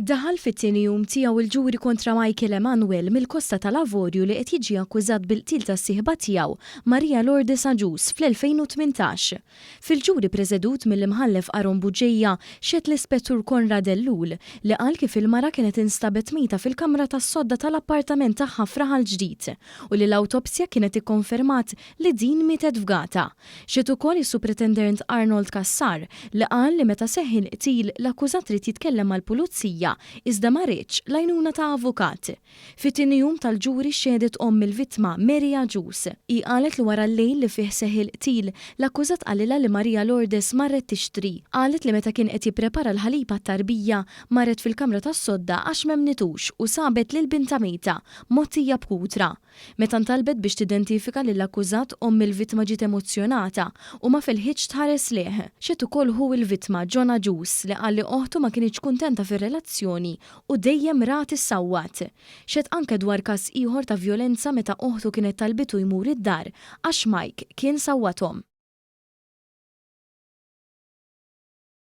Daħal fit-tieni jum tiegħu il-ġuri kontra Michael Emanuel mill-Kosta tal-Avorju li qed jiġi akkużat bil-qtil tas-sieħba tiegħu Maria Lourdes Agius fl-2018. Fil-ġuri preżedut mill-imħallef Aron Buġejja xed l-Ispettur Konrad Ellul li qal kif il-mara kienet instabet mieta fil-kamra tas-sodda tal-appartament tagħha f'Raħal Ġdid u li l-awtopsja kienet ikkonfermat li din mietet f'gata. Xiet ukoll is-Supretendent Arnold Kassar li qal li meta seħħ il-qtil l-akkużat trid jitkellem mal-pulizija iżda ma rridx l-għajnuna ta' avukat. Fit-tieni jum tal-ġuri xedet il-vittma Maria Agius. Hi qalet li wara l-lejl li fih seħħ il-qtil l-akkużat qalilha li Maria Lourdes marret tixtri. Qalet li meta kien qed jipprepara l-ħalib għat-tarbija marret fil-kamra tas-sodda għax m'hemmnitux u sabet lil binta mejta mottija b'kutra. Meta ntalbet biex tidentifika lill-akkużat il-vittma ġiet emozzjonata u ma filħitx tħares leh. Xed ukoll hu il-vittma John Agius li qal li oħtu ma kienx kuntenta fir-relazzjoni u dejjem rat issawwat. Xed anke dwar każ ieħor ta' vjolenza meta oħtu kienet talbitu jmur id-dar għax Mike kien sawwathom.